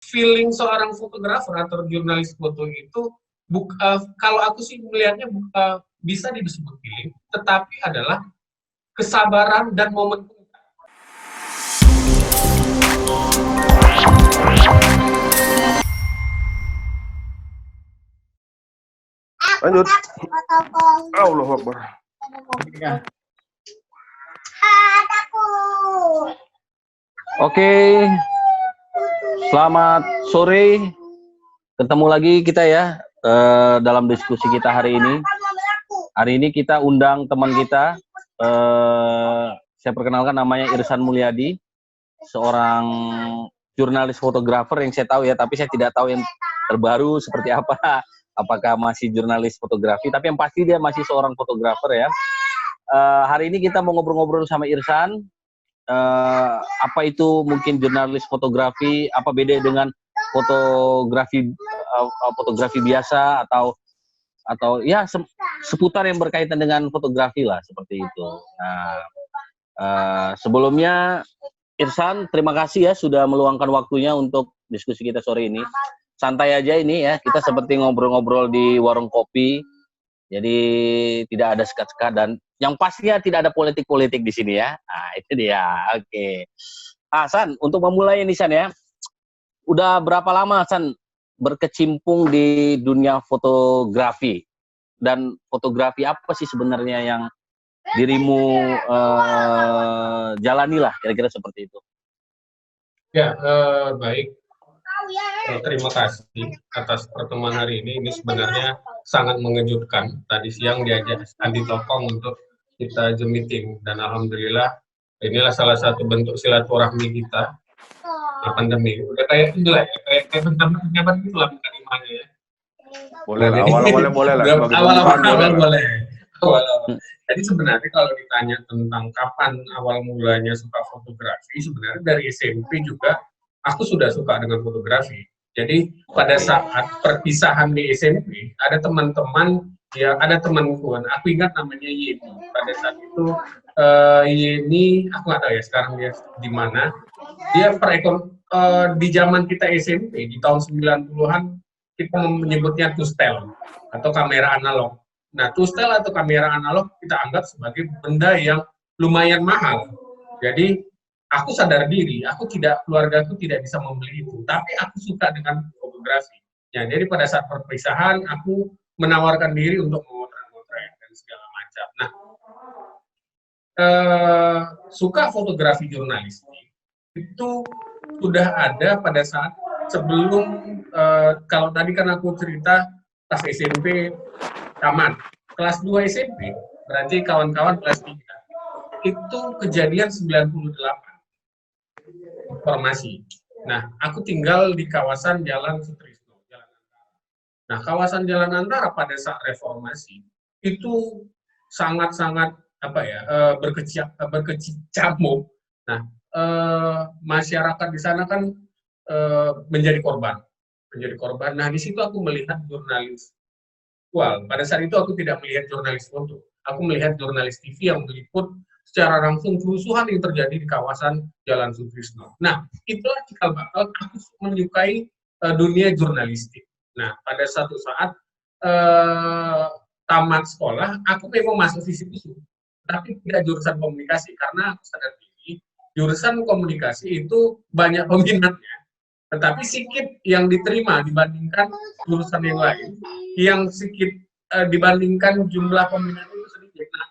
feeling seorang fotografer atau jurnalis foto itu kalau aku sih melihatnya bisa disebut feeling, tetapi adalah kesabaran dan momentum. Lanjut. Allahu Akbar. Oke, selamat sore. Ketemu lagi kita ya dalam diskusi kita hari ini. Hari ini kita undang teman kita. Saya perkenalkan, namanya Irsan Mulyadi, seorang jurnalis fotografer yang saya tahu ya, tapi saya tidak tahu yang terbaru seperti apa. Apakah masih jurnalis fotografi? Tapi yang pasti dia masih seorang fotografer ya. Hari ini kita mau ngobrol-ngobrol sama Irsan. Apa itu mungkin jurnalis fotografi? Apa beda dengan fotografi biasa atau ya seputar yang berkaitan dengan fotografi lah, seperti itu. Nah, sebelumnya Irsan, terima kasih ya sudah meluangkan waktunya untuk diskusi kita sore ini. Santai aja ini ya, kita seperti ngobrol-ngobrol di warung kopi. Jadi tidak ada sekat-sekat dan yang pastinya tidak ada politik-politik di sini ya. Nah, itu dia. Oke. San, untuk memulai ini San ya. Udah berapa lama San berkecimpung di dunia fotografi? Dan fotografi apa sih sebenarnya yang dirimu jalani lah, kira-kira seperti itu. Ya, baik. Terima kasih atas pertemuan hari ini. Ini sebenarnya sangat mengejutkan. Tadi siang diajak Andi Tokong untuk kita Zoom meeting, dan alhamdulillah inilah salah satu bentuk silaturahmi kita. Pandemi udah kayak itu lah, kayak bentar-bentar gitu lah mukadimahnya ya. Boleh lah, awal-awalnya boleh lah. Awal-awal boleh. Jadi sebenarnya kalau ditanya tentang kapan awal mulanya suka fotografi, sebenarnya dari SMP juga aku sudah suka dengan fotografi. Jadi pada saat perpisahan di SMP, ada teman-teman, ya ada temanku, aku ingat namanya Yeni. Pada saat itu Yeni, aku nggak tahu ya sekarang dia di mana. Dia di zaman kita SMP di tahun 90-an kita menyebutnya tustel atau kamera analog. Nah, tustel atau kamera analog kita anggap sebagai benda yang lumayan mahal. Jadi aku sadar diri, keluargaku tidak bisa membeli itu, tapi aku suka dengan fotografi. Ya, jadi pada saat perpisahan aku menawarkan diri untuk memotret dan segala macam. Nah, suka fotografi jurnalistik itu sudah ada pada saat sebelum, kalau tadi kan aku cerita pas SMP tamat, kelas 2 SMP, berarti kawan-kawan kelas 3, itu kejadian 98, informasi. Nah, aku tinggal di kawasan Jalan Sutrisno, Jalan Antara. Nah, kawasan Jalan Antara pada saat reformasi, itu sangat-sangat berkecamuk. Nah, masyarakat di sana kan menjadi korban. Nah, di situ aku melihat jurnalis. Pada saat itu aku tidak melihat jurnalis foto. Aku melihat jurnalis TV yang meliput secara langsung kerusuhan yang terjadi di kawasan Jalan Sutrisno. Nah, itulah cikal bakal aku menyukai dunia jurnalistik. Nah, pada satu saat tamat sekolah, aku memang masuk fisik-fisik, tapi tidak jurusan komunikasi, karena aku sadar diri jurusan komunikasi itu banyak peminatnya, tetapi sedikit yang diterima dibandingkan jurusan yang lain, yang sedikit dibandingkan jumlah peminat itu sedikit. Nah,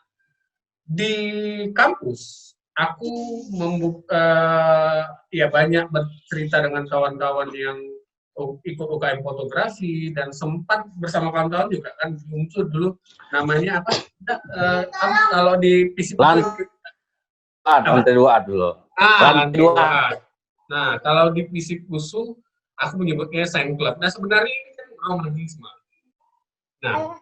di kampus aku banyak bercerita dengan kawan-kawan yang ikut UKM fotografi, dan sempat bersama kawan-kawan juga kan muncul dulu namanya apa? Kalau di fisik lantai 2 dulu. Lantai 2. Nah, kalau di fisik usul aku menyebutnya sign club. Nah, sebenarnya ini kan romantisme. Nah,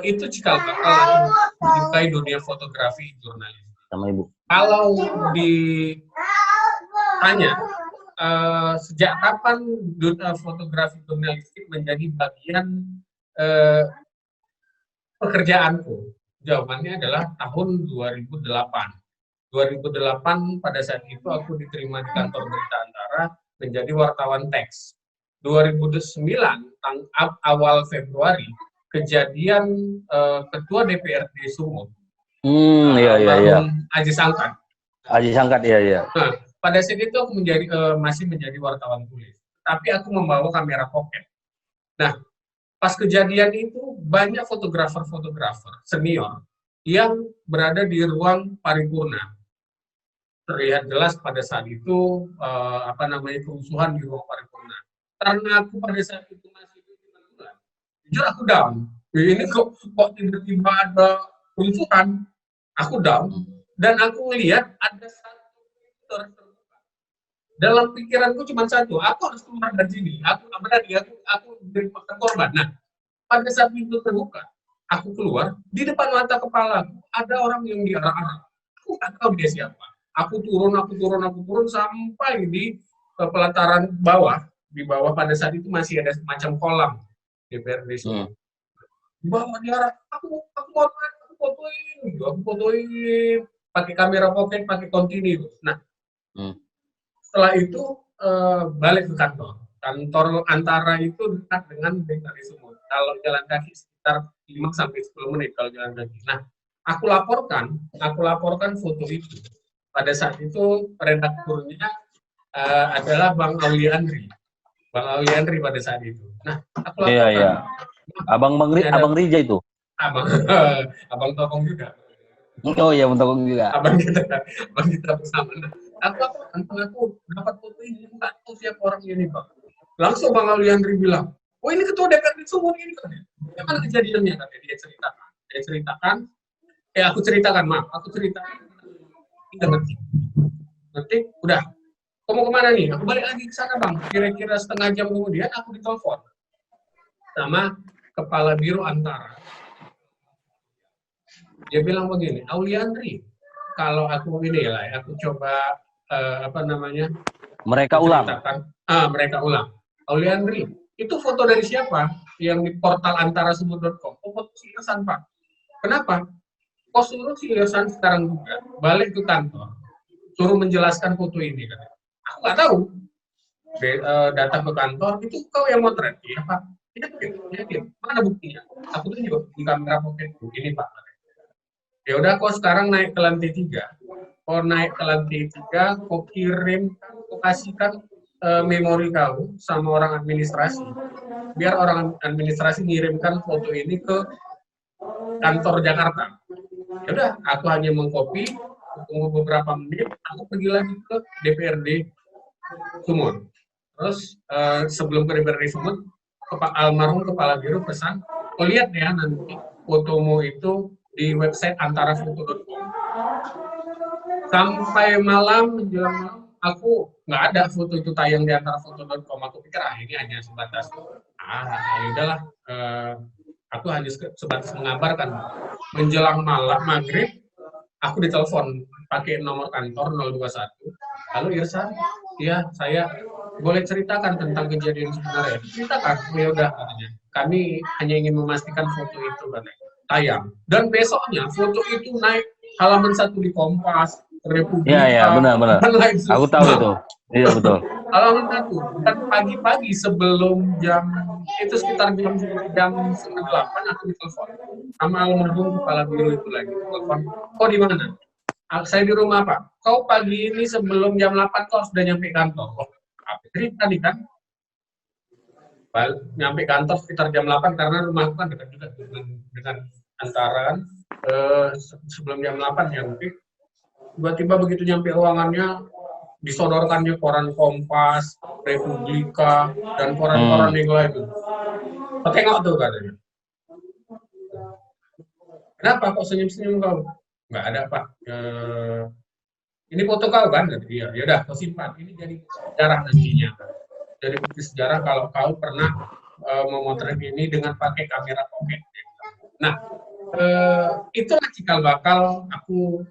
itu cikal bakal menyukai dunia fotografi jurnalistik. Sama Ibu. Kalau ditanya sejak kapan dunia fotografi jurnalistik menjadi bagian pekerjaanku, jawabannya adalah tahun 2008. 2008 pada saat itu aku diterima di kantor Berita Antara menjadi wartawan teks. 2009 awal Februari kejadian ketua DPRD Sumut, Iya. Aji Sangkat. Aji Sangkat, iya. Nah, pada saat itu aku masih menjadi wartawan tulis, tapi aku membawa kamera pocket. Nah, pas kejadian itu banyak fotografer senior yang berada di ruang paripurna. Terlihat jelas pada saat itu kerusuhan di ruang paripurna. Karena aku pada saat itu masih di bulan, jujur aku down. Ini kok tiba-tiba ada kerusuhan, aku down. Dan aku melihat ada satu terbuka. Dalam pikiranku cuma satu, aku harus keluar dari sini. Aku jadi korban. Nah, pada saat pintu terbuka, aku keluar, di depan mata kepala ada orang yang diarah-arah. Aku nggak tahu dia siapa. Aku turun sampai di pelataran bawah. Di bawah pada saat itu masih ada semacam kolam DPRD Sumut. Di bawah diarah, aku fotoin, pakai kamera pocket, pakai continue. Nah, setelah itu balik ke kantor. Kantor Antara itu dekat dengan DPRD Sumut. Kalau jalan kaki sekitar 5-10 menit kalau jalan kaki. Nah, aku laporkan foto itu. Pada saat itu redakturnya adalah Bang Aulia Andri pada saat itu. Nah, aku laporkan. Iya. Abang Rija itu. Abang Tokong juga. Oh iya, Bang Tokong juga. Abang kita bersama. Nah, aku dapat foto ini, nggak tahu siapa orang ini, Bang. Langsung Bang Aulia Andri bilang, oh ini ketua DPRD Sumut ini kan. Gimana kejadiannya? Katanya dia ceritakan. Aku ceritakan. Tidak ngerti. Udah. Kamu kemana nih? Aku balik lagi ke sana, Bang. Kira-kira setengah jam kemudian aku ditelepon sama Kepala Biro Antara. Dia bilang begini, Aulia Andri, kalau aku coba Mereka ulang. Aulia Andri, itu foto dari siapa? Yang di portal antarasumut.com. Oh, foto si Irsan, Pak. Kenapa? Kok suruh si Irsan sekarang juga balik ke kantor, suruh menjelaskan foto ini, kan? Aku nggak tahu. Datang ke kantor, itu kau yang motret, ya Pak? Iya, mana buktinya? Aku tunjuk di kamera pocketku, ini Pak. Ya udah, kau sekarang naik ke lantai 3. Kau naik ke lantai 3, kau kasihkan memori kau sama orang administrasi. Biar orang administrasi ngirimkan foto ini ke kantor Jakarta. Ya udah, aku hanya mengcopy, tunggu beberapa menit, aku pergi lagi ke DPRD Sumut. Terus sebelum ke DPRD Sumut, almarhum Kepala Biro pesan, kau lihat ya nanti fotomu itu di website antarafoto.com. Sampai menjelang malam, aku nggak ada foto itu tayang di antarafoto.com. Aku pikir ini hanya sebatas, udahlah, aku hanya sebatas mengabarkan. Menjelang malam maghrib, aku ditelepon pakai nomor kantor 021. Halo Irsan, ya saya boleh ceritakan tentang kejadian sebenarnya. Ceritakan, ya udah katanya. Kami hanya ingin memastikan foto itu katanya tayang. Dan besoknya foto itu naik halaman 1 di Kompas, Republika. Iya, benar. Aku tahu itu. Iya, betul. Halaman 1. Dan pagi-pagi sebelum sekitar jam 9:08 aku ditelepon sama almarhum Kepala Biro itu lagi. Telepon, kau di mana? Saya di rumah, Pak. Kau pagi ini sebelum jam 8 kau sudah nyampe kantor. Oh, apa cerita nih kan? Nyampe kantor sekitar jam 8 karena rumahku kan dekat juga dengan Antara. Sebelum jam 8 nyampe. Tiba-tiba begitu nyampe ruangannya, disodorkannya koran Kompas, Republika, dan koran-koran yang lain. Tengok tuh katanya. Kenapa kok senyum-senyum kau? Nggak ada, Pak. Ini foto kau kan? Iya, yaudah, kau simpan. Ini jadi sejarah nantinya. Jadi bukti sejarah kalau kau pernah memotret ini dengan pakai kamera pocket. Nah, itulah cikal bakal aku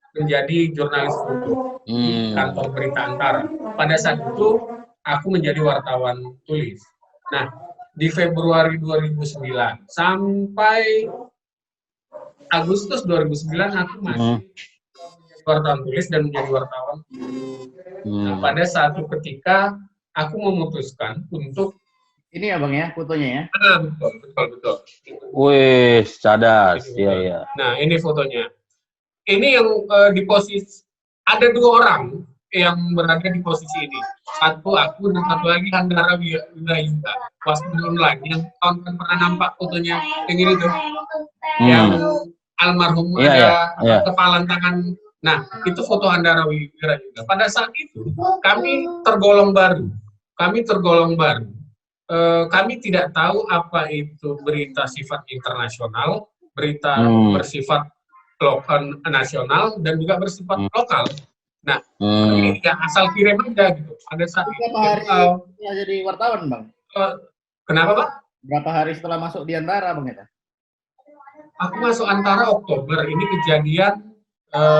menjadi jurnalis foto di kantor Berita Antara. Pada saat itu, aku menjadi wartawan tulis. Nah, di Februari 2009 sampai Agustus 2009 aku masih wartawan tulis dan menjadi wartawan. Nah, pada satu ketika aku memutuskan untuk ini ya Bang ya fotonya ya. Betul. Wih, cadas. Iya, iya. Nah, ini fotonya. Ini yang di posisi, ada 2 orang yang berada di posisi ini. Satu aku dan satu lagi Handara Wirayuga, waspada online yang tahun pernah nampak fotonya yang ini tuh, yang almarhum ada kepalan tangan. Nah, itu foto Handara Wirayuga. Pada saat itu kami tergolong baru. Kami tidak tahu apa itu berita sifat internasional, berita bersifat lokal nasional, dan juga bersifat lokal. Nah, ya asal kirim aja gitu. Pada saat itu, berapa hari setelah jadi wartawan, Bang? Kenapa, Pak? Berapa hari setelah masuk di Antara, Bang Eta? Aku masuk Antara Oktober, ini kejadian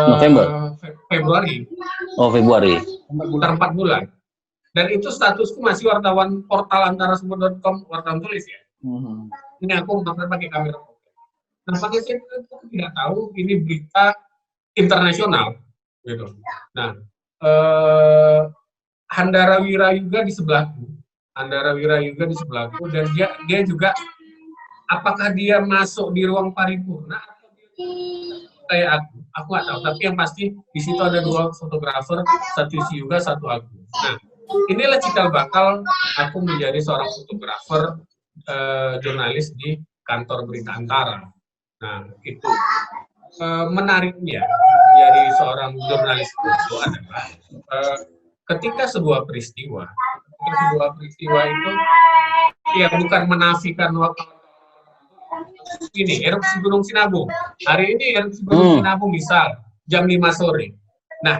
November? Februari. Oh, Februari. Sekitar 4 bulan. Dan itu statusku masih wartawan portal antarasumber.com, wartawan tulis ya. Ini aku pakai kamera. Nah, pada saat itu aku tidak tahu ini berita internasional, gitu. Nah, Handara Wirayuga di sebelahku, dan dia juga, apakah dia masuk di ruang paripurna atau kayak aku nggak tahu. Tapi yang pasti di situ ada 2 fotografer, satu Yuga, satu aku. Nah, inilah cikal bakal aku menjadi seorang fotografer jurnalis di kantor berita Antara. Nah, itu menariknya menjadi seorang jurnalis itu adalah ketika sebuah peristiwa itu ya bukan menafikan waktu ini erupsi Gunung Sinabung. Hari ini erupsi Gunung Sinabung misal jam 5 sore. Nah,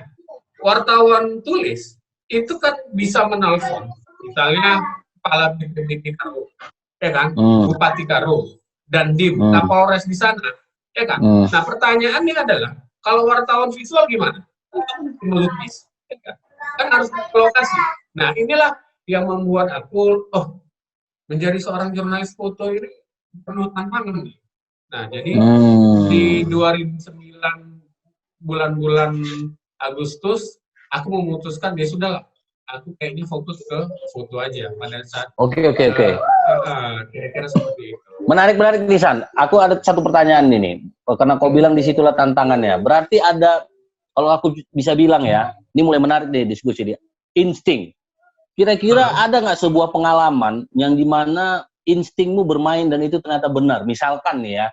wartawan tulis itu kan bisa menelpon, misalnya kepala BPBD Karo, ya kan, Bupati Karo, dan Dim, Kapolres di sana, ya kan. Nah, pertanyaannya adalah, kalau wartawan visual gimana? Melukis, ya kan harus ke lokasi. Nah, inilah yang membuat aku, menjadi seorang jurnalis foto ini penuh tantangan. Nah, jadi di 2009 bulan-bulan Agustus, aku memutuskan ya sudahlah, aku kayaknya fokus ke foto aja pada saat. Oke. Kira-kira seperti itu. Menarik nih, San. Aku ada satu pertanyaan ini, karena kau bilang disitulah tantangannya. Berarti ada, kalau aku bisa bilang ya, ini mulai menarik deh diskusi dia. Insting. Kira-kira ada nggak sebuah pengalaman yang dimana instingmu bermain dan itu ternyata benar? Misalkan nih ya,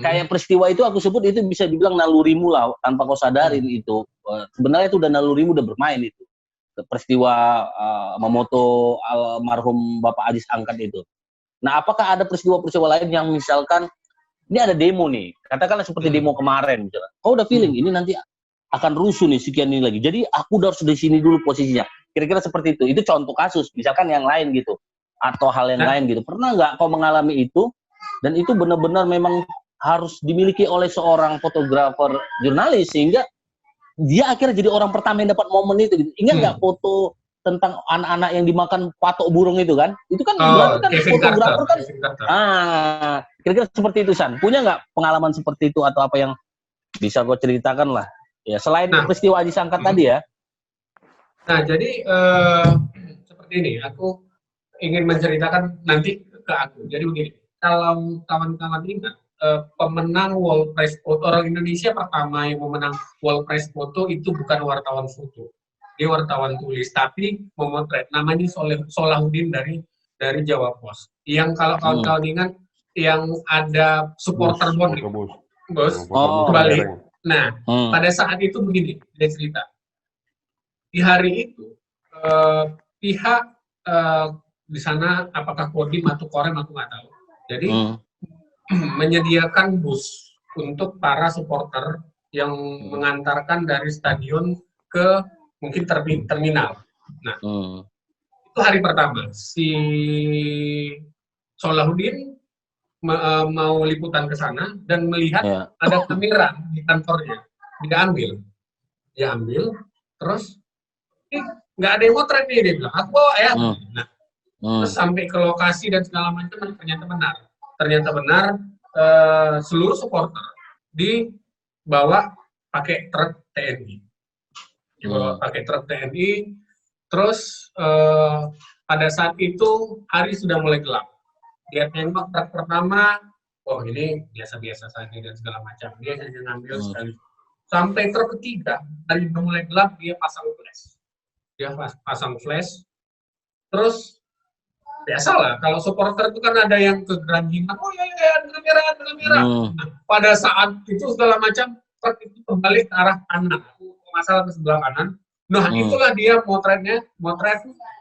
kayak peristiwa itu aku sebut itu bisa dibilang nalurimu lah, tanpa kau sadarin itu. Sebenarnya itu udah nalurimu udah bermain itu. Peristiwa memoto almarhum Bapak Adis Angkat itu. Nah, apakah ada peristiwa-peristiwa lain yang misalkan ini ada demo nih, katakanlah seperti demo kemarin misalnya. Kau udah feeling ini nanti akan rusuh nih sekian ini lagi. Jadi aku udah harus di sini dulu posisinya. Kira-kira seperti itu. Itu contoh kasus, misalkan yang lain gitu. Atau hal yang lain gitu. Pernah nggak kau mengalami itu? Dan itu benar-benar memang harus dimiliki oleh seorang fotografer jurnalis sehingga dia akhirnya jadi orang pertama yang dapat momen itu. Gitu. Ingat nggak foto tentang anak-anak yang dimakan patok burung itu kan? Itu kan berarti kan fotografer kan? Kira-kira seperti itu, San. Punya nggak pengalaman seperti itu atau apa yang bisa kau ceritakan lah? Ya selain peristiwa Adis Angkat tadi ya. Nah, jadi seperti ini. Aku ingin menceritakan nanti ke aku. Jadi begini. Kalau kawan-kawan ingat, pemenang World Press Photo, orang Indonesia pertama yang memenang World Press Photo itu bukan wartawan foto, dia wartawan tulis, tapi memotret. Namanya Solahuddin dari Jawa Pos. Yang kalau kawan-kawan ingat, yang ada supporter bos kembali. Nah, pada saat itu begini, dia cerita. Di hari itu, pihak di sana, apakah Kodim atau Korem, aku nggak tahu. Jadi menyediakan bus untuk para supporter yang mengantarkan dari stadion ke mungkin terminal. Nah, itu hari pertama. Si Solahuddin mau liputan ke sana dan melihat ada kamera di kantornya. Dia ambil, terus nggak ada yang motret nih, dia bilang, aku bawa ya. Nah, terus sampai ke lokasi dan segala macam, ternyata benar seluruh supporter dibawa pakai truk TNI. Dibawa pakai truk TNI. Terus pada saat itu hari sudah mulai gelap. Dia tembak truk pertama, oh ini biasa-biasa saja dan segala macam. Dia hanya ngambil sekali. Sampai truk ketiga, hari sudah mulai gelap, dia pasang flash. Dia pasang flash. Terus biasalah, kalau supporter itu kan ada yang kegeranjingan, oh ya, dengan merah. Nah, pada saat itu segala macam, truk itu kembali ke arah kanan. Masalah ke sebelah kanan. Nah, itulah dia motret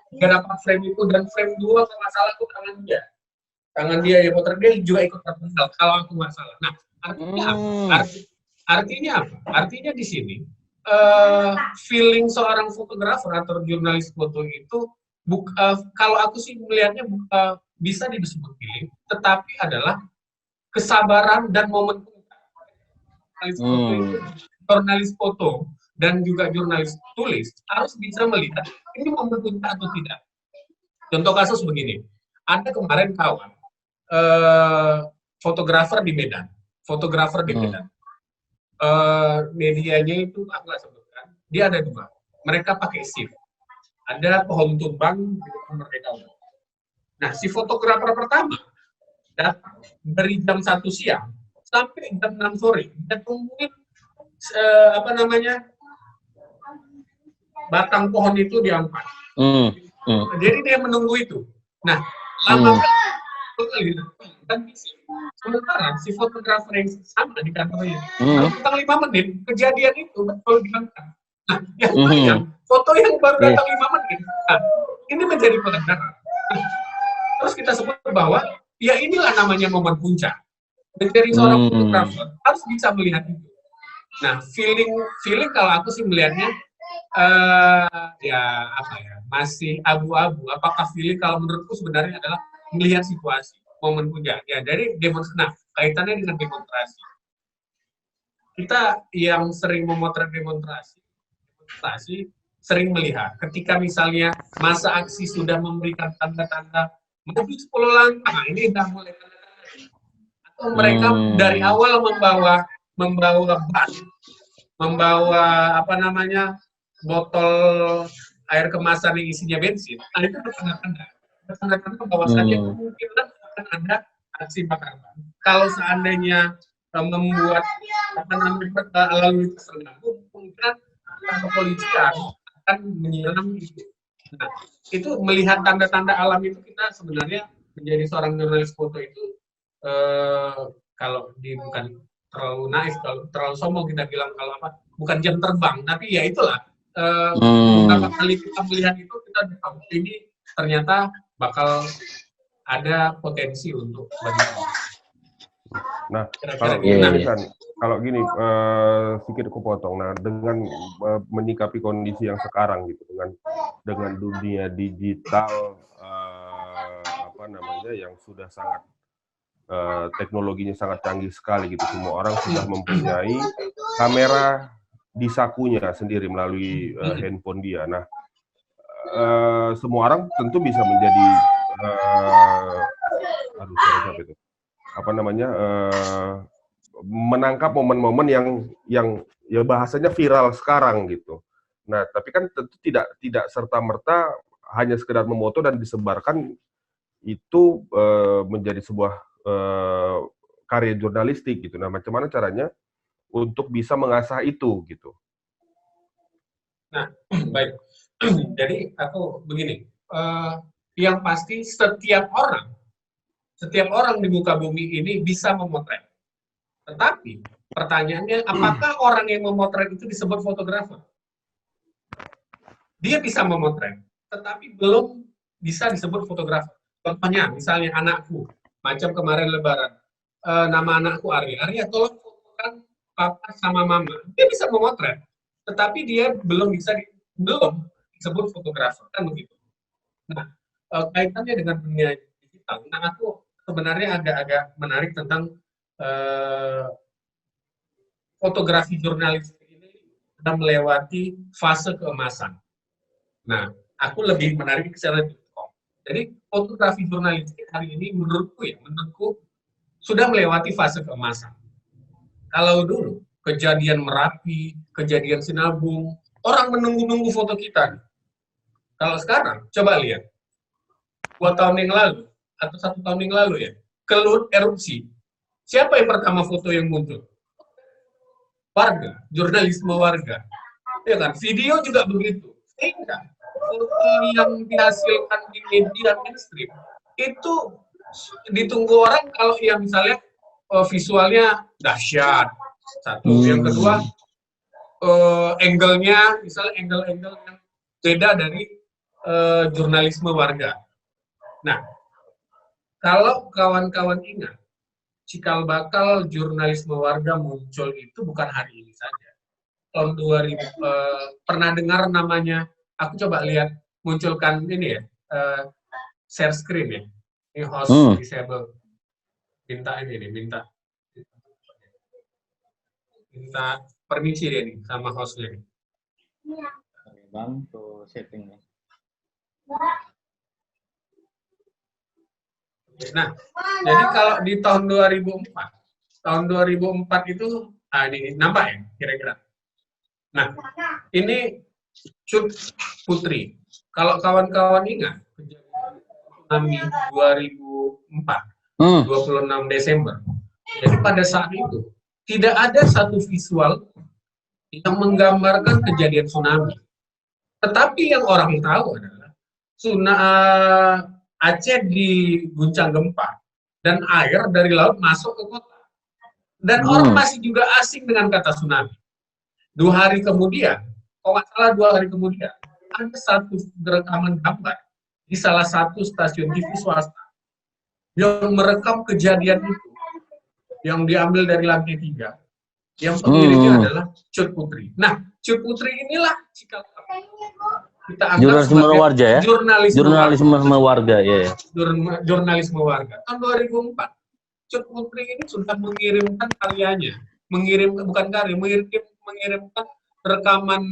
nggak dapat frame itu, dan frame 2 kalau nggak salah itu tangan dia ya, motret dia juga ikut tertinggal kalau aku nggak salah. Nah, artinya apa? Artinya apa? Artinya di sini feeling seorang fotografer atau jurnalis foto itu kalau aku sih melihatnya bisa disebut feeling, tetapi adalah kesabaran dan momen jurnalis foto dan juga jurnalis tulis harus bisa melihat ini momen puncak atau tidak. Contoh kasus begini, ada kemarin kawan fotografer di Medan, medianya itu aku nggak sebutkan, dia ada 2, mereka pakai shift, ada pohon tumbang di depan mereka. Nah, si fotografer pertama datang dari jam 1 siang sampai jam 6 sore, dia tungguin batang pohon itu diangkat. Jadi dia menunggu itu. Nah, lama kan sementara si fotografer yang sama di kantornya, tentang 5 menit kejadian itu betul diangkat. Nah, yang foto yang baru datang 5 menit, nah, ini menjadi pelajaran. Terus kita sebut bahwa ya inilah namanya momen puncak. Menjadi seorang fotografer harus bisa melihat itu. Nah, feeling kalau aku sih melihatnya masih abu-abu. Apakah feeling? Kalau menurutku sebenarnya adalah melihat situasi, momen puncak. Ya, dari demonstrasi. Nah, kaitannya dengan demonstrasi. Kita yang sering memotret demonstrasi sering melihat ketika misalnya masa aksi sudah memberikan tanda-tanda maju 10 langkah, ini sudah mulai tanda-tanda. Atau mereka dari awal membawa ban, membawa botol air kemasan yang isinya bensin. Nah, itu tanda-tanda bahwasannya kemungkinan akan ada aksi bakar ban. Kalau seandainya membuat lalu lintas terganggu, kemungkinan kepolisian akan menyiram itu. Nah, itu melihat tanda-tanda alam itu, kita sebenarnya menjadi seorang jurnalis foto itu kalau bukan terlalu naif, kalau terlalu sombong kita bilang kalau bukan jam terbang, tapi ya itulah beberapa kali kita melihat itu kita tahu ini ternyata bakal ada potensi untuk bagi. Nah, kalau gini kan, kalau gini sedikit aku potong. Nah, dengan menyikapi kondisi yang sekarang gitu, dengan dunia digital yang sudah sangat teknologinya sangat canggih sekali gitu, semua orang sudah mempunyai kamera di sakunya sendiri melalui handphone dia. Nah, semua orang tentu bisa menjadi menangkap momen-momen yang ya bahasanya viral sekarang gitu. Nah, tapi kan tentu tidak serta-merta hanya sekedar memoto dan disebarkan itu menjadi sebuah karya jurnalistik gitu. Nah, macam mana caranya untuk bisa mengasah itu gitu? Nah, baik. Jadi aku begini, yang pasti setiap orang di muka bumi ini bisa memotret. Tetapi pertanyaannya, apakah orang yang memotret itu disebut fotografer? Dia bisa memotret, tetapi belum bisa disebut fotografer. Contohnya, misalnya anakku, macam kemarin Lebaran, nama anakku Arya, tolong fotokan papa sama mama. Dia bisa memotret, tetapi dia belum disebut fotografer, kan begitu. Nah, kaitannya dengan dunia digital, nah aku sebenarnya agak menarik tentang fotografi jurnalistik ini sudah melewati fase keemasan. Nah, aku lebih menarik ke sana. Jadi fotografi jurnalistik hari ini menurutku sudah melewati fase keemasan. Kalau dulu kejadian Merapi, kejadian Sinabung, orang menunggu-nunggu foto kita. Kalau sekarang, coba lihat, 2 tahun yang lalu, atau 1 tahun yang lalu ya, Kelut erupsi. Siapa yang pertama foto yang muncul? Warga, jurnalisme warga. Ya kan? Video juga begitu. Sehingga foto yang dihasilkan di media mainstream itu ditunggu orang kalau yang misalnya visualnya dahsyat. Satu. Yang kedua, angle-nya, misalnya angle-angle yang beda dari jurnalisme warga. Nah, kalau kawan-kawan ingat, cikal bakal jurnalisme warga muncul itu bukan hari ini saja. Tahun 2000, pernah dengar namanya, aku coba lihat, munculkan ini ya, share screen ya. Ini host disable. Minta ini nih, minta permisi dia nih sama hostnya nih. Bang, tuh settingnya. Nah, jadi kalau di tahun 2004 itu, ini nampak ya kira-kira. Nah, ini Cut Putri. Kalau kawan-kawan ingat, tsunami 2004, 26 Desember. Jadi pada saat itu, tidak ada satu visual yang menggambarkan kejadian tsunami. Tetapi yang orang tahu adalah Aceh diguncang gempa dan air dari laut masuk ke kota. Dan orang masih juga asing dengan kata tsunami. 2 hari kemudian, kalau nggak salah 2 hari kemudian, ada satu rekaman gambar di salah satu stasiun TV swasta yang merekam kejadian itu, yang diambil dari lantai 3. Yang pengirimnya adalah Cut Putri. Nah, Cut Putri inilah cikal kita anggap sebagai jurnalisme warga. Ya. Jurnalisme warga. Tahun 2004, Cut Putri ini sudah mengirimkan karyanya, mengirimkan rekaman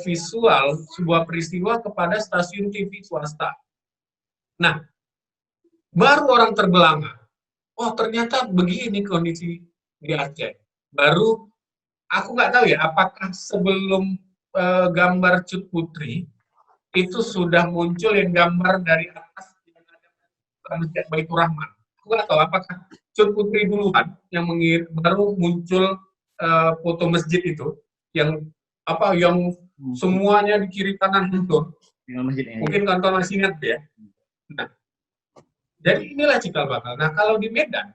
visual sebuah peristiwa kepada stasiun TV swasta. Nah, baru orang terbelanga. Oh, ternyata begini kondisi di Aceh. Baru, aku nggak tahu ya, apakah sebelum gambar Cut Putri itu sudah muncul yang gambar dari atas yang ada Masjid Baitur Rahman. Aku nggak tahu apakah Cut Putri duluan yang baru muncul foto masjid itu yang semuanya di kiri kanan muncul. Mungkin kantor masih ingat ya. Nah, jadi inilah cikal bakal. Nah, kalau di Medan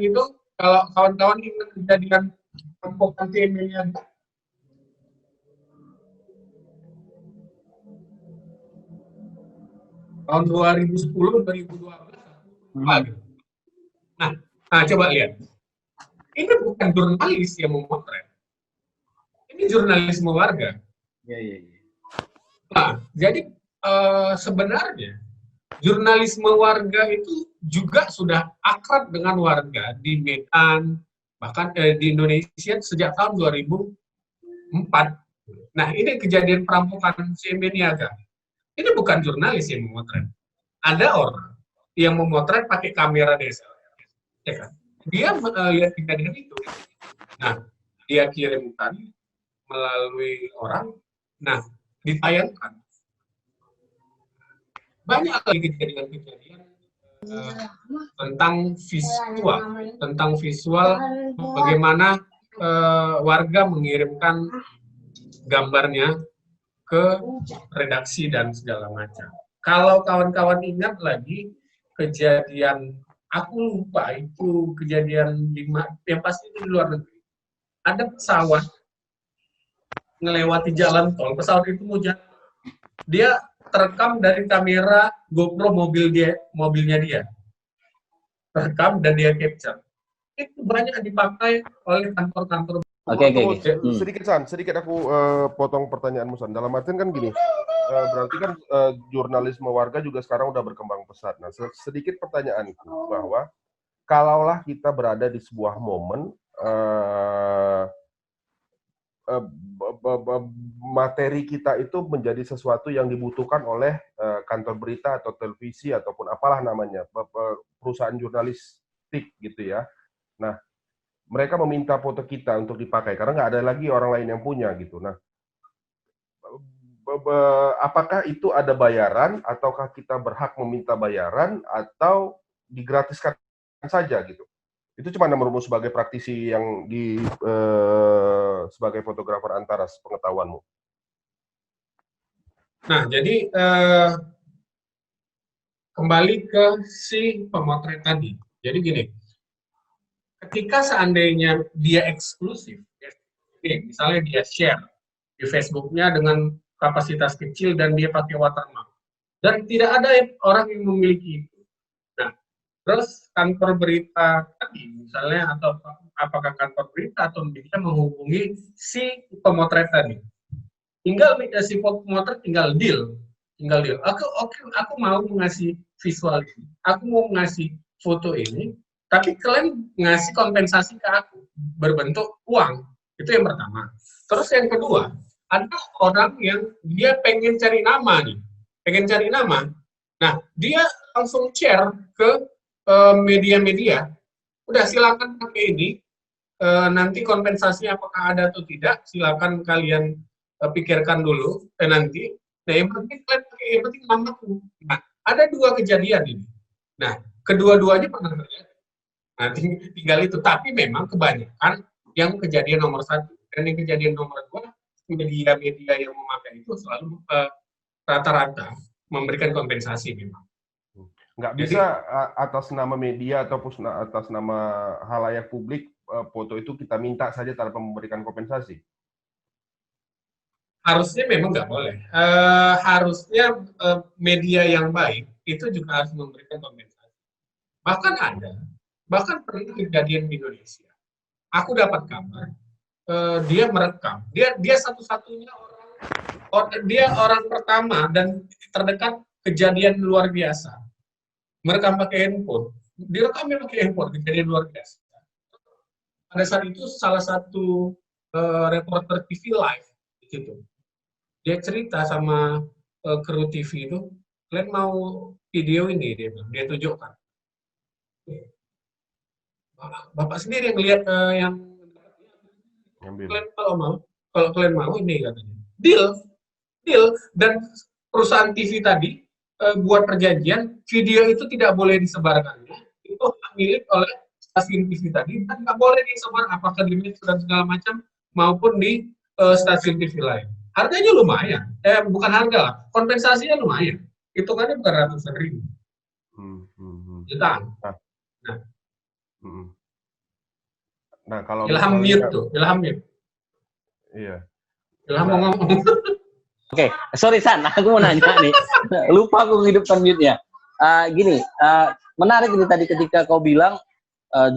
itu, kalau kawan-kawan ingat kejadian rampokan TMI-nya tahun 2010-2012. Nah, coba lihat. Ini bukan jurnalis yang memotret. Ini jurnalisme warga. Nah, jadi sebenarnya jurnalisme warga itu juga sudah akrab dengan warga di Medan, bahkan di Indonesia sejak tahun 2004. Nah, ini kejadian perampokan CMB Niaga. Ini bukan jurnalis yang memotret. Ada orang yang memotret pakai kamera DSLR. Ya kan? Dia lihat kejadian itu. Nah, dia kirimkan melalui orang. Nah, ditayangkan. Banyak lagi kejadian-kejadian tentang visual bagaimana warga mengirimkan gambarnya ke redaksi dan segala macam. Kalau kawan-kawan ingat lagi kejadian, aku lupa itu kejadian yang pasti itu di luar negeri. Ada pesawat ngelewati jalan tol, pesawat itu mau jatuh. Dia terekam dari kamera GoPro mobilnya dia. Terekam dan dia capture. Itu banyak dipakai oleh kantor-kantor. Sedikit aku potong pertanyaanmu, San. Dalam artian kan gini, berarti kan jurnalisme warga juga sekarang udah berkembang pesat. Nah, sedikit pertanyaanku bahwa kalaulah kita berada di sebuah momen materi kita itu menjadi sesuatu yang dibutuhkan oleh kantor berita atau televisi ataupun apalah namanya, perusahaan jurnalistik gitu ya. Nah, mereka meminta foto kita untuk dipakai karena nggak ada lagi orang lain yang punya gitu. Nah, apakah itu ada bayaran ataukah kita berhak meminta bayaran atau digratiskan saja gitu? Itu cuma menurutmu sebagai praktisi yang sebagai fotografer antara pengetahuanmu. Nah, jadi kembali ke si pemotret tadi. Jadi gini, ketika seandainya dia eksklusif, misalnya dia share di Facebooknya dengan kapasitas kecil dan dia pakai watermark, dan tidak ada orang yang memiliki itu. Nah, terus kantor berita tadi, misalnya, atau apakah kantor berita atau media menghubungi si pemotret tadi, tinggal si pemotret tinggal deal. Aku mau ngasih visual ini, aku mau ngasih foto ini, tapi kalian ngasih kompensasi ke aku berbentuk uang. Itu yang pertama. Terus yang kedua, ada orang yang dia pengen cari nama nih, Nah, dia langsung share ke media-media. Udah, silakan pakai ini. Nanti kompensasi apakah ada atau tidak, silakan kalian pikirkan dulu nanti. Nah, yang penting namaku. Nah, ada dua kejadian ini. Nah, kedua-duanya pernah terjadi. Nah, tinggal itu. Tapi memang kebanyakan yang kejadian nomor 1 dan yang kejadian nomor 2, media-media yang memakai itu selalu rata-rata memberikan kompensasi memang. Nggak bisa atas nama media ataupun atas nama halayak publik foto itu kita minta saja tanpa memberikan kompensasi. Harusnya memang nggak boleh. Harusnya media yang baik itu juga harus memberikan kompensasi. Bahkan pernah kejadian di Indonesia. Aku dapat kabar, dia merekam. Dia satu-satunya orang pertama dan terdekat kejadian luar biasa. Merekam pakai handphone. Direkamnya pakai handphone, kejadian luar biasa. Pada saat itu salah satu reporter TV live di situ. Dia cerita sama kru TV itu, kalian mau video ini, dia tunjukkan. Bapak sendiri yang lihat yang kalau kalian mau ini katanya. Deal dan perusahaan TV tadi buat perjanjian video itu tidak boleh disebarkan. Itu milik oleh stasiun TV tadi dan nggak boleh disebar apakah di media dan segala macam maupun di stasiun TV lain. Harganya lumayan, bukan harga lah, kompensasinya lumayan. Hitungannya bukan ratusan ribu. Jutaan. Nah, kalau Ilham mute. Iya. Ilham mau ngomong. Oke, sorry San, aku mau nanya nih. Lupa aku hidupkan mute-nya. Gini, menarik ini tadi ketika kau bilang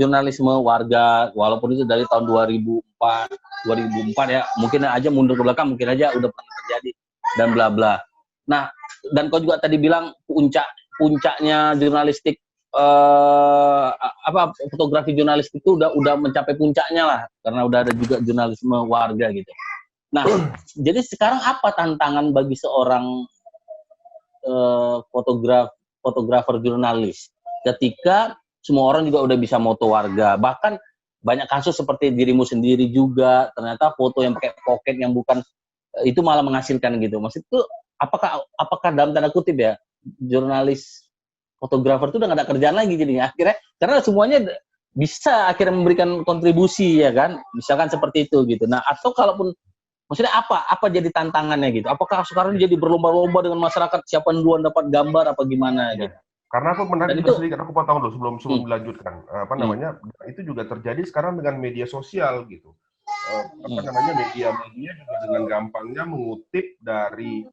jurnalisme warga, walaupun itu dari tahun 2004 ya, mungkin aja mundur ke belakang, mungkin aja udah pernah terjadi dan bla bla. Nah, dan kau juga tadi bilang puncaknya jurnalistik fotografi jurnalistik itu udah mencapai puncaknya lah, karena udah ada juga jurnalisme warga gitu. Nah, jadi sekarang apa tantangan bagi seorang fotografer jurnalis ketika semua orang juga udah bisa moto warga, bahkan banyak kasus seperti dirimu sendiri juga ternyata foto yang pakai pocket yang bukan itu malah menghasilkan gitu. Maksud itu apakah dalam tanda kutip ya jurnalis fotografer itu udah nggak ada kerjaan lagi jadinya akhirnya, karena semuanya bisa akhirnya memberikan kontribusi ya kan, misalkan seperti itu gitu. Nah, atau kalaupun maksudnya apa jadi tantangannya gitu? Apakah sekarang jadi berlomba-lomba dengan masyarakat siapa yang duluan dapat gambar apa gimana gitu? Karena aku menarik sedikit, aku potong dulu sebelum dilanjutkan. Itu juga terjadi sekarang dengan media sosial gitu. Media-media juga dengan gampangnya mengutip dari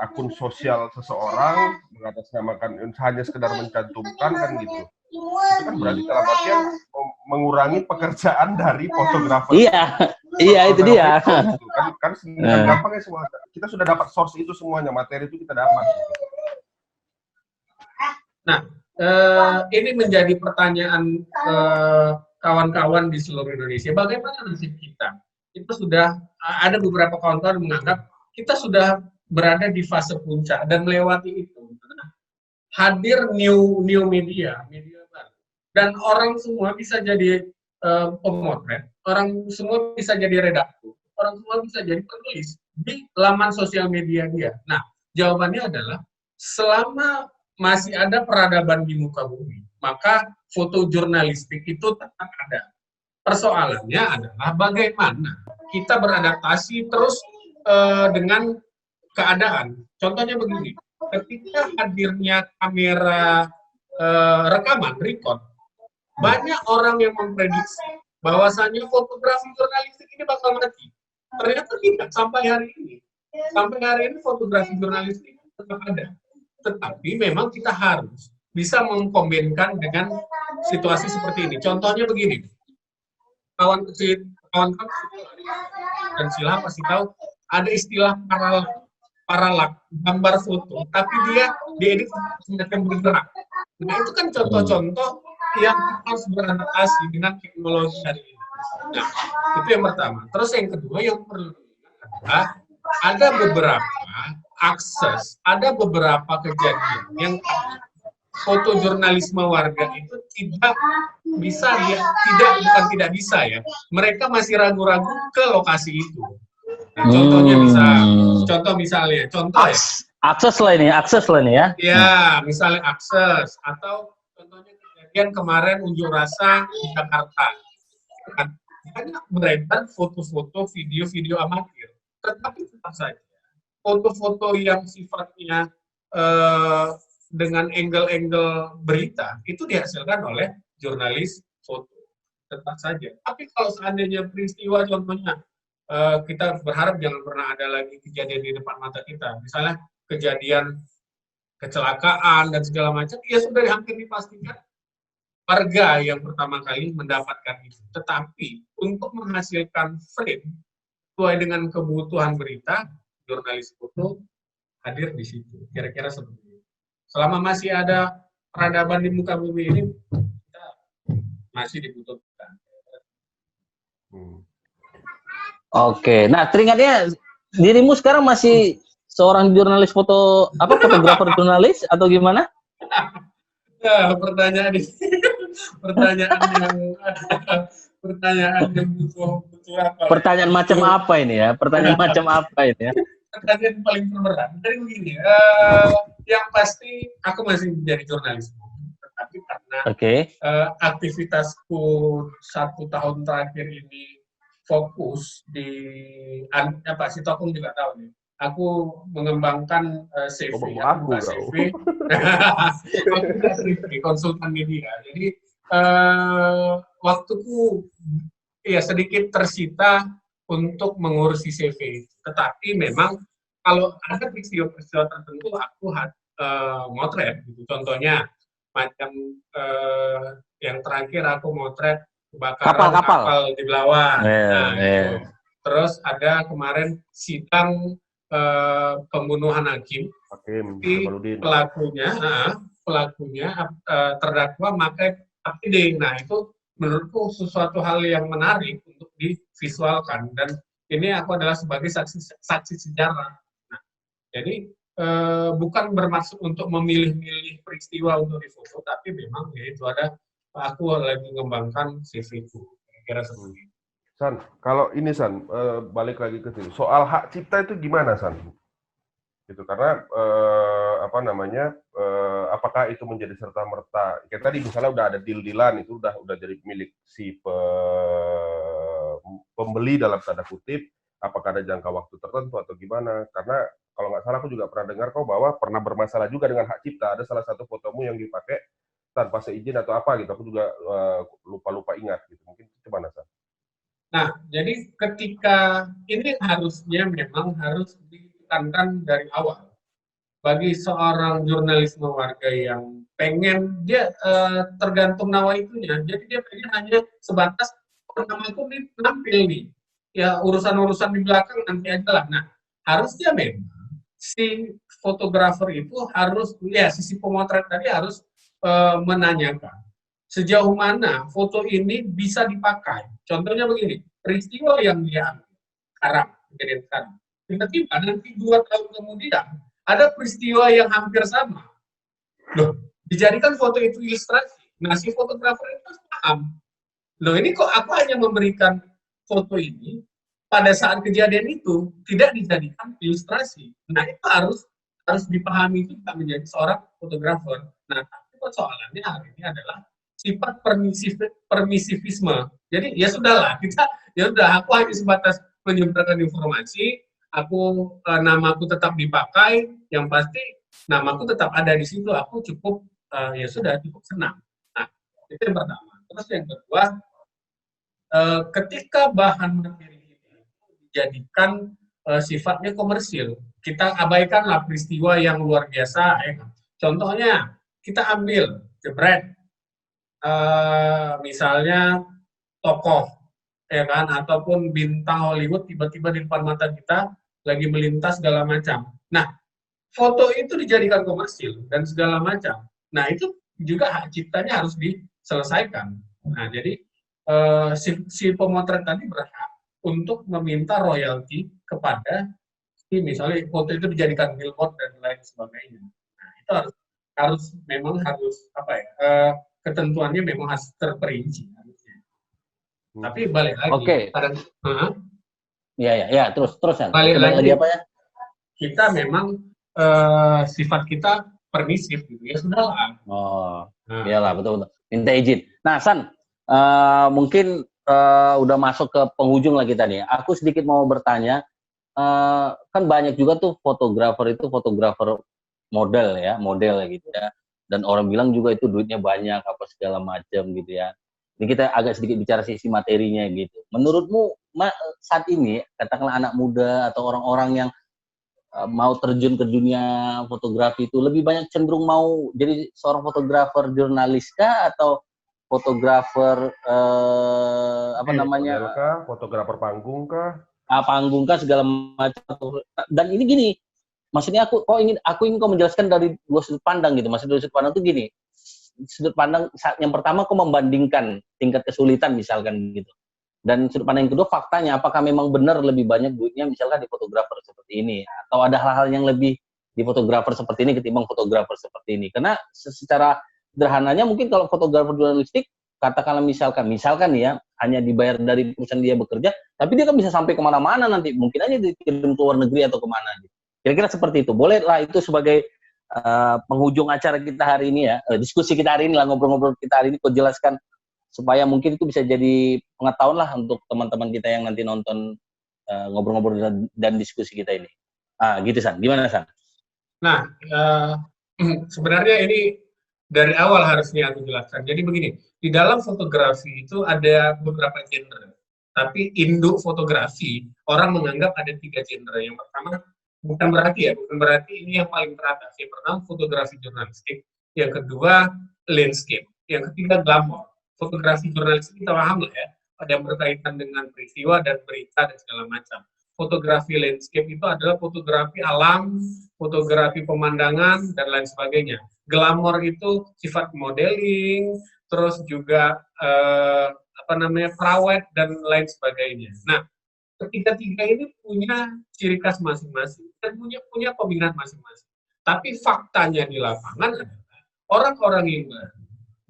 akun sosial seseorang, mengatasnamakan hanya sekedar mencantumkan kan gitu. Itu kan berarti dalam artian mengurangi pekerjaan dari fotografer. Iya itu dia. Gitu. Kan gampangnya semua. Kita sudah dapat source itu semuanya, materi itu kita dapat. Gitu. Nah, ini menjadi pertanyaan kawan-kawan di seluruh Indonesia. Bagaimana nasib kita? Kita sudah ada beberapa kawan-kawan menganggap kita sudah berada di fase puncak dan melewati itu. Hadir new media baru. Dan orang semua bisa jadi pemotret, orang semua bisa jadi redaktur, orang semua bisa jadi penulis di laman sosial media dia. Nah, jawabannya adalah selama masih ada peradaban di muka bumi, maka foto jurnalistik itu tetap ada. Persoalannya adalah bagaimana kita beradaptasi terus dengan keadaan. Contohnya begini, ketika hadirnya kamera rekaman, record, banyak orang yang memprediksi bahwasannya fotografi jurnalistik ini bakal mati. Ternyata tidak sampai hari ini. Sampai hari ini fotografi jurnalistik tetap ada. Tetapi memang kita harus bisa mengkombinkan dengan situasi seperti ini. Contohnya begini, kawan dan Sila pasti tahu ada istilah paralak, gambar foto, tapi dia diedit semacam bergerak. Nah, itu kan contoh-contoh yang harus beradaptasi dengan teknologi hari ini. Nah, itu yang pertama. Terus yang kedua yang perlu adalah ada beberapa akses, ada beberapa kejadian yang foto jurnalisme warga itu tidak bisa, tidak bisa ya. Mereka masih ragu-ragu ke lokasi itu. Nah, contohnya contoh ya. Akses lah ini ya. Ya, misalnya akses atau contohnya kejadian kemarin unjuk rasa di Jakarta. Banyak beredar foto-foto, video-video amatir. Tetapi tetap saja foto-foto yang sifatnya dengan angle-angle berita itu dihasilkan oleh jurnalis foto. Tetap saja. Tapi kalau seandainya peristiwa contohnya kita berharap jangan pernah ada lagi kejadian di depan mata kita. Misalnya kejadian kecelakaan dan segala macam, ya sudah hampir dipastikan warga yang pertama kali mendapatkan itu. Tetapi untuk menghasilkan frame sesuai dengan kebutuhan berita, jurnalis foto hadir di situ. Kira-kira seperti itu. Selama masih ada peradaban di muka bumi ini, kita masih dibutuhkan. Oke, nah teringatnya dirimu sekarang masih seorang jurnalis fotografer jurnalis atau gimana? Ya, pertanyaan yang butuh apa? Pertanyaan macam apa ini ya? Pertanyaan macam apa ini ya? Pertanyaan paling berat. Jadi begini, yang pasti aku masih menjadi jurnalis, tetapi karena aktivitasku 1 tahun terakhir ini fokus di si Tokung juga tahu nih. Aku mengembangkan CV, CV, konsultan media. Jadi waktuku ya sedikit tersita untuk mengurusi CV. Tetapi memang kalau ada peristiwa-peristiwa tertentu aku motret. Gitu. Contohnya macam yang terakhir aku motret kebakaran kapal di Belawan. Itu. Terus ada kemarin sidang pembunuhan hakim. Pelakunya terdakwa memakai apd. Nah, itu menurutku sesuatu hal yang menarik untuk divisualkan, dan ini aku adalah sebagai saksi sejarah. Nah, jadi bukan bermaksud untuk memilih-milih peristiwa untuk difoto, tapi memang ya itu ada aku lagi mengembangkan CV-ku. Kira seperti itu. San, kalau ini San, balik lagi ke situ. Soal hak cipta itu gimana San? Gitu, karena apakah itu menjadi serta merta? Kayak tadi misalnya udah ada deal-dealan itu udah jadi milik si pembeli dalam tanda kutip. Apakah ada jangka waktu tertentu atau gimana? Karena kalau nggak salah aku juga pernah dengar bahwa pernah bermasalah juga dengan hak cipta. Ada salah satu fotomu yang dipakai tanpa seizin atau apa gitu. Aku juga lupa ingat gitu. Mungkin itu gimana San? Nah, jadi ketika ini harusnya memang harus ditekankan dari awal. Bagi seorang jurnalisme warga yang pengen, dia tergantung nawaitunya. Jadi dia pengen hanya sebatas, nama itu nampil nih. Ya, urusan-urusan di belakang nanti aja lah. Nah, harusnya memang si fotografer itu harus, ya sisi pemotret tadi harus menanyakan sejauh mana foto ini bisa dipakai. Contohnya begini, peristiwa yang dia sekarang, tiba-tiba nanti 2 tahun kemudian ada peristiwa yang hampir sama. Loh, dijadikan foto itu ilustrasi. Nah, si fotografer itu harus paham loh ini kok aku hanya memberikan foto ini pada saat kejadian itu, tidak dijadikan ilustrasi. Nah, itu harus dipahami juga menjadi seorang fotografer. Nah, tapi persoalannya hari ini adalah sifat permisivisme. Jadi ya sudahlah, ya sudah, aku hanya sebatas menyebarkan informasi, namaku tetap dipakai, yang pasti namaku tetap ada di situ, aku cukup ya sudah cukup senang. Nah, itu yang pertama. Terus yang kedua, ketika bahan materi ini dijadikan sifatnya komersil, kita abaikanlah peristiwa yang luar biasa. Contohnya, kita ambil jebret, misalnya tokoh, ya kan, ataupun bintang Hollywood tiba-tiba di depan mata kita lagi melintas segala macam. Nah, foto itu dijadikan komersil dan segala macam. Nah, itu juga hak ciptanya harus diselesaikan. Nah, jadi si pemotret tadi berhak untuk meminta royalti kepada misalnya foto itu dijadikan billboard dan lain sebagainya. Nah, itu memang harus apa ya? Ketentuannya memang harus terperinci. Tapi balik lagi. Oke. Ya, terus kan. Balik lagi apa ya? Kita memang sifat kita permisif gitu ya, sudahlah. Iyalah, betul. Minta izin. Nah, San, mungkin udah masuk ke penghujung lah kita nih. Aku sedikit mau bertanya, kan banyak juga tuh fotografer model gitu ya. Dan orang bilang juga itu duitnya banyak apa segala macam gitu ya. Ini kita agak sedikit bicara sisi materinya gitu. Menurutmu saat ini katakanlah anak muda atau orang-orang yang mau terjun ke dunia fotografi itu lebih banyak cenderung mau jadi seorang fotografer jurnalis kah atau fotografer fotografer panggung kah? Panggung kah segala macam. Dan ini gini, maksudnya aku ingin kau menjelaskan dari dua sudut pandang gitu. Maksud dari sudut pandang itu gini. Sudut pandang yang pertama kau membandingkan tingkat kesulitan misalkan gitu. Dan sudut pandang yang kedua faktanya apakah memang benar lebih banyak duitnya misalkan di fotografer seperti ini atau ada hal-hal yang lebih di fotografer seperti ini ketimbang fotografer seperti ini. Karena secara sederhananya mungkin kalau fotografer jurnalistik katakanlah misalkan ya hanya dibayar dari perusahaan dia bekerja, tapi dia kan bisa sampai kemana-mana nanti, mungkin aja dikirim ke luar negeri atau kemana gitu. Kira-kira seperti itu. Boleh lah itu sebagai penghujung acara kita hari ini ya, diskusi kita hari ini lah, ngobrol-ngobrol kita hari ini, kau jelaskan supaya mungkin itu bisa jadi pengetahuan lah untuk teman-teman kita yang nanti nonton ngobrol-ngobrol dan diskusi kita ini. Gitu San, gimana San? Nah, sebenarnya ini dari awal harusnya aku jelaskan. Jadi begini, di dalam fotografi itu ada beberapa genre. Tapi induk fotografi, orang menganggap ada 3 genre. Yang pertama, bukan berarti ini yang paling teratas. Yang pertama, fotografi jurnalistik. Yang kedua, landscape. Yang ketiga, glamour. Fotografi jurnalistik kita paham lah ya, ada yang berkaitan dengan peristiwa dan berita dan segala macam. Fotografi landscape itu adalah fotografi alam, fotografi pemandangan, dan lain sebagainya. Glamour itu sifat modeling, terus juga perawat dan lain sebagainya. Nah, ketiga-tiga ini punya ciri khas masing-masing dan punya peminat masing-masing. Tapi faktanya di lapangan adalah orang-orang yang baru,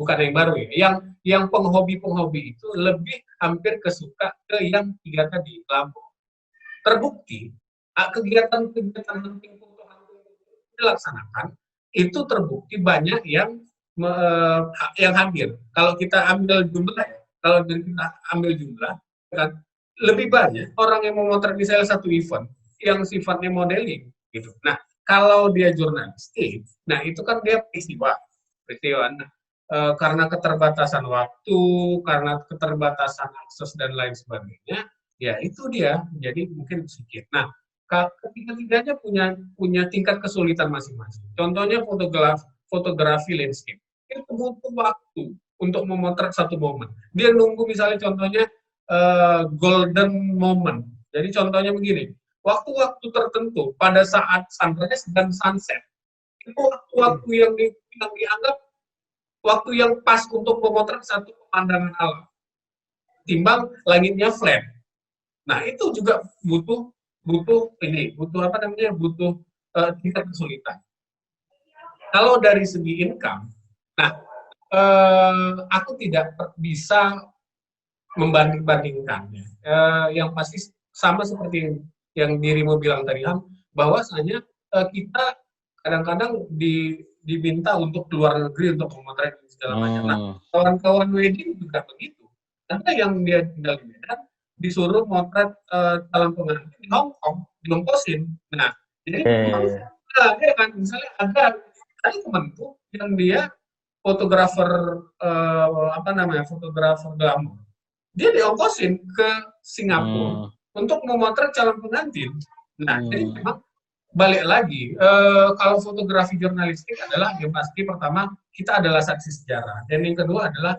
bukan yang baru ya, yang penghobi itu lebih hampir kesuka ke yang 3 tadi, glamour. Terbukti kegiatan-kegiatan hunting foto dilaksanakan itu terbukti banyak yang hadir. Kalau kita ambil jumlah, kan lebih banyak orang yang memotret misalnya satu event yang sifatnya modeling gitu. Nah, kalau dia jurnalistik, nah itu kan dia peristiwa. Nah, karena keterbatasan waktu, karena keterbatasan akses dan lain sebagainya, ya itu dia jadi mungkin sedikit. Nah, ketiga-tiganya punya tingkat kesulitan masing-masing. Contohnya fotografi landscape. Itu butuh waktu untuk memotret satu momen. Dia nunggu misalnya contohnya golden moment. Jadi contohnya begini, waktu-waktu tertentu pada saat sunrise dan sunset, itu waktu-waktu yang dianggap waktu yang pas untuk memotret satu pemandangan alam. Timbang langitnya flat. Nah, itu juga butuh tingkat kesulitan. Kalau dari segi income, nah aku tidak bisa membanding-bandingkan. Yang pasti sama seperti yang dirimu bilang tadi, Ham, bahwasanya kita kadang-kadang diminta untuk keluar negeri untuk memotret segala macam. Nah, kawan-kawan wedding juga begitu. Ada yang dia tinggal di Medan, disuruh motret calon pengantin di Hong Kong, diongkosin. Nah, jadi ada kan, misalnya ada temanku yang dia fotografer fotografer glamour. Dia diongkosin ke Singapura untuk memotret calon pengantin. Nah, jadi memang balik lagi, kalau fotografi jurnalistik adalah yang pasti pertama kita adalah saksi sejarah, dan yang kedua adalah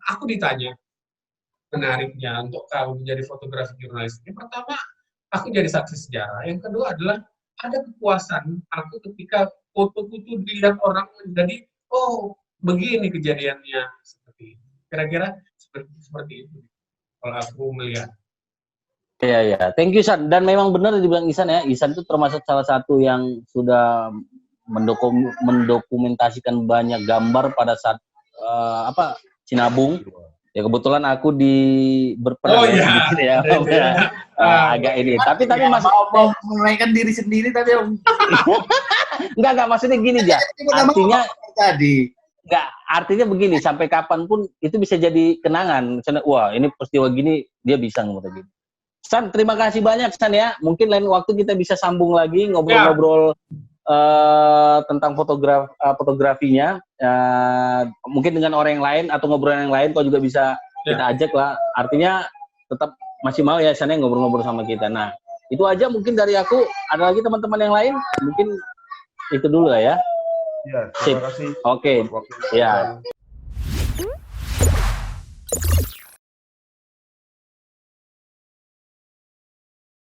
aku ditanya menariknya untuk kau menjadi fotografi jurnalistik. Yang pertama, aku jadi saksi sejarah. Yang kedua adalah ada kepuasan aku ketika fotoku itu dilihat orang menjadi, oh begini kejadiannya, seperti itu. Kira-kira seperti itu kalau aku melihat. Iya. Thank you, San. Dan memang benar dibilang Isan ya. Isan itu termasuk salah satu yang sudah mendokumentasikan banyak gambar pada saat Sinabung. Ya kebetulan aku berperan sedikit ya. Agak ini. Tapi masih menaikkan diri sendiri tapi enggak maksudnya gini ya. Artinya tadi artinya begini, sampai kapanpun itu bisa jadi kenangan. Misalnya, wah ini peristiwa gini dia bisa ngomong gini. San, terima kasih banyak San ya. Mungkin lain waktu kita bisa sambung lagi ngobrol-ngobrol tentang fotografinya. Mungkin dengan orang yang lain atau ngobrol yang lain, kau juga bisa kita ajak lah. Artinya tetap masih mau ya San ya ngobrol-ngobrol sama kita. Nah, itu aja mungkin dari aku. Ada lagi teman-teman yang lain? Mungkin itu dulu lah ya. Ya, terima kasih. Oke. Ya.